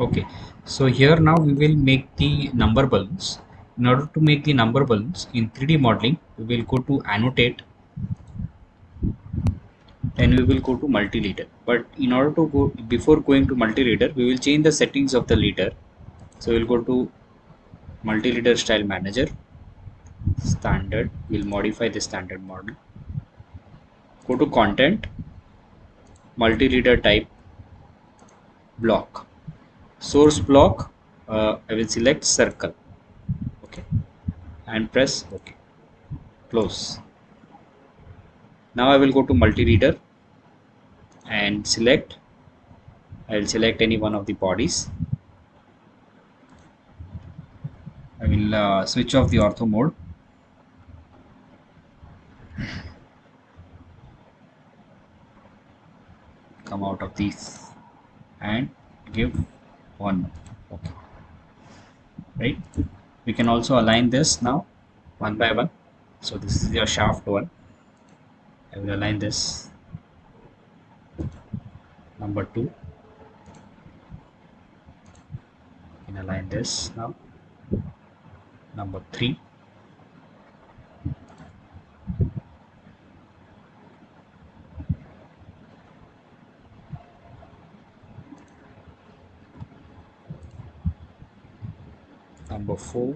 Okay, so here now we will make the number balloons. In order to make the number balloons in 3D modeling, we will go to annotate, then we will go to multi-leader. But in order to go, before going to multi-leader, we will change the settings of the leader. So we'll go to multi-leader style manager, standard, we'll modify the standard model. Go to content, multi-leader type, block. Source block, I will select circle. Okay, and press OK. Close. Now I will go to multi-leader and select. I will select any one of the bodies. I will switch off the ortho mode. Come out of these and give one. Okay, right. We can also align this now one by one. So this is your shaft one. I will align this number 2. You can align this now number 3. Number 4.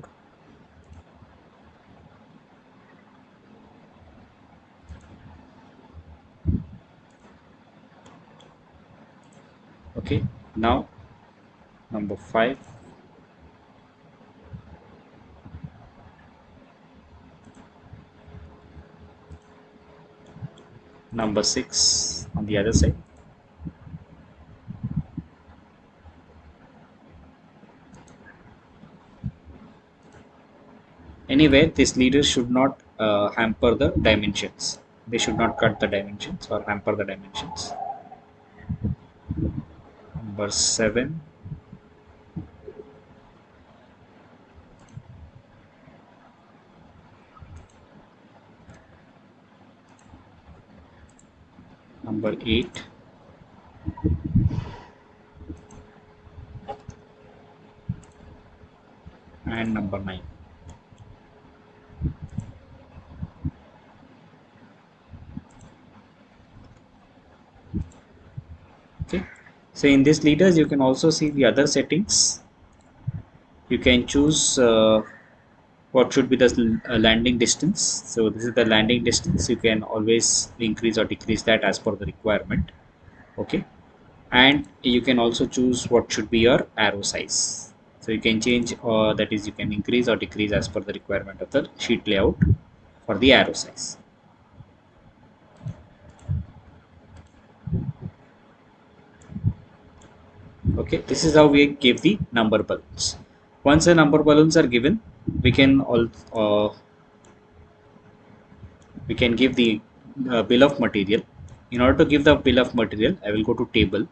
Okay, now number 5. Number 6 on the other side. Anyway, these leaders should not hamper the dimensions. They should not cut the dimensions or hamper the dimensions. Number 7. Number 8. And number 9. Okay, so in these leaders you can also see the other settings. You can choose what should be the landing distance. So this is the landing distance. You can always increase or decrease that as per the requirement. Okay, and you can also choose what should be your arrow size. So you can change, that is, you can increase or decrease as per the requirement of the sheet layout for the arrow size. Okay, this is how we give the number balloons. Once the number balloons are given, we can give the bill of material. In order to give the bill of material, I will go to table.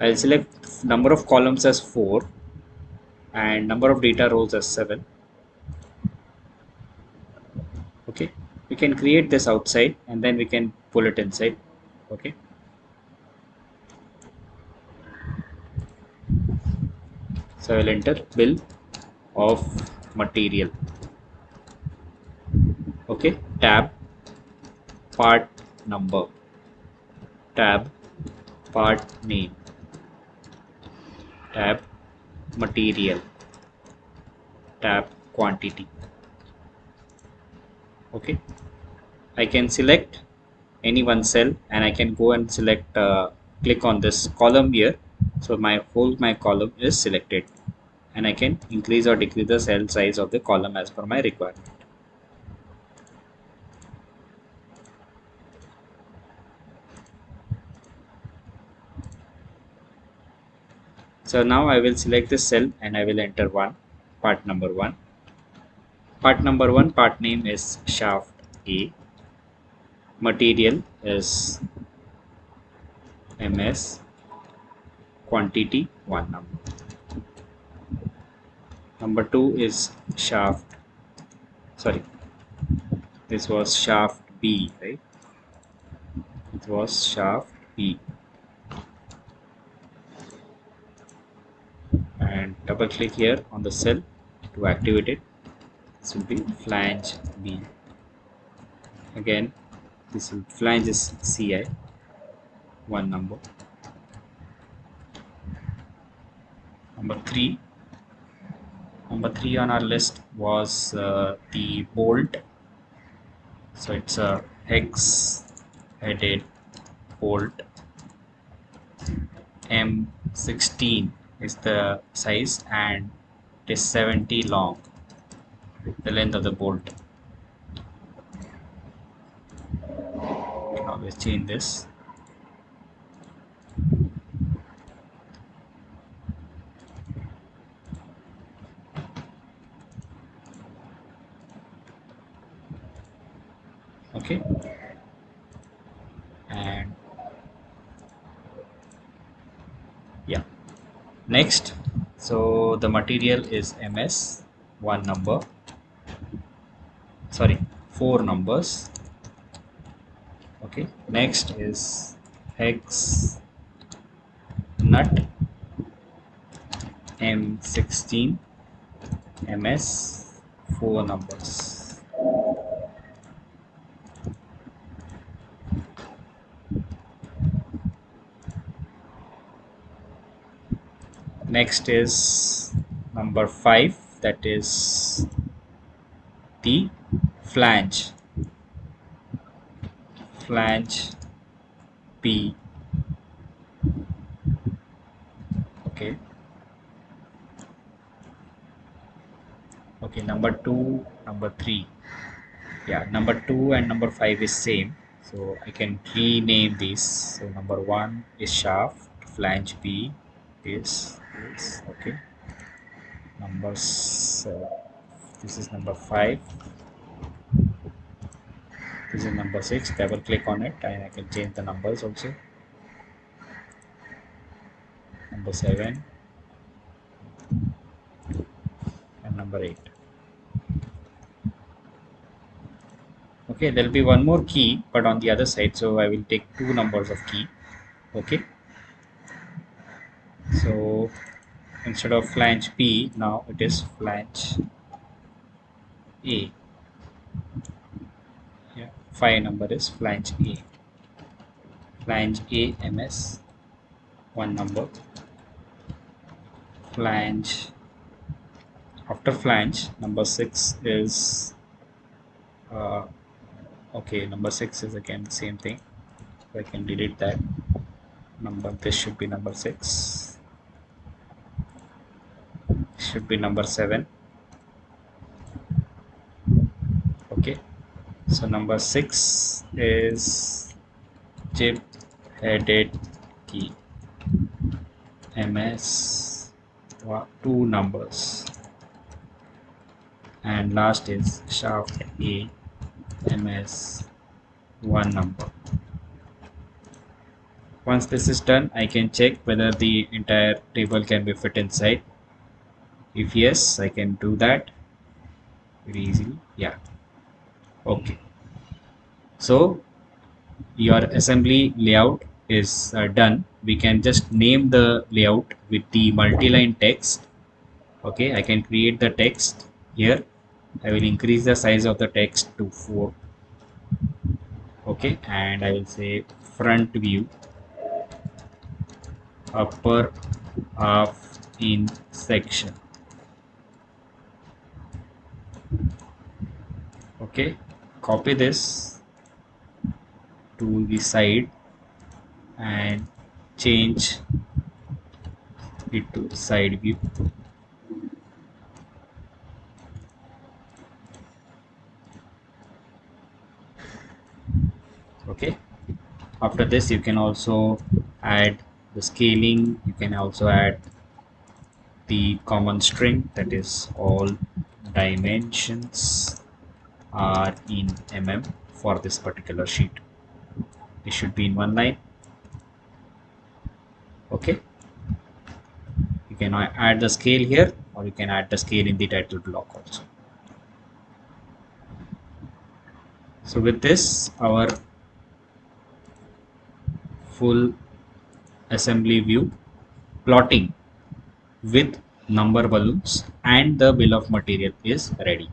I will select number of columns as 4 and number of data rows as 7. Okay, we can create this outside and then we can pull it inside. Okay, so I will enter bill of material. Okay, tab part number, tab part name, tab material, tab quantity. Okay, I can select any one cell and I can go and select, click on this column here. So my column is selected and I can increase or decrease the cell size of the column as per my requirement. So now I will select this cell and I will enter part number 1. Part number 1, part name is shaft A. Material is MS. Quantity 1 number. Number 2 is shaft. Sorry, this was shaft B, right? It was shaft B. and double click here on the cell to activate it. This will be flange B. Again, this will flange is CI, one number. Number three on our list was the bolt. So it's a hex headed bolt. M16 is the size and it is 70 long, the length of the bolt. You can always change this. Okay, and yeah, next, so the material is MS, one number, sorry, four numbers. Okay, next is hex nut M16 MS, four numbers. Next is number 5, that is the flange P. Okay, number 2, number 3, yeah, number 2 and number 5 is same, so I can rename these. So number 1 is shaft, flange B is this. Okay, numbers, this is number 5, this is number 6. Double click on it and I can change the numbers also. Number 7 and number 8. Okay, there will be one more key but on the other side, so I will take two numbers of key. Okay, so instead of flange P, now it is flange A. Yeah, 5 number is flange A. Flange A MS, one number. Flange, after flange, number 6 is okay, number 6 is again the same thing, so I can delete that number. This should be number 6, should be number 7. Okay, so number 6 is chip headed key MS, two numbers, and last is shaft A MS, one number. Once this is done, I can check whether the entire table can be fit inside. If yes, I can do that very easily. Yeah, okay, so your assembly layout is done. We can just name the layout with the multi-line text. Okay, I can create the text here. I will increase the size of the text to 4. Okay, and I will say front view, upper half in section. Okay, copy this to the side and change it to side view. Okay, after this you can also add the scaling, you can also add the common string, that is all dimensions are in mm for this particular sheet. It should be in one line. Okay, you can add the scale here, or you can add the scale in the title block also. So with this, our full assembly view plotting with number balloons, and the bill of material is ready.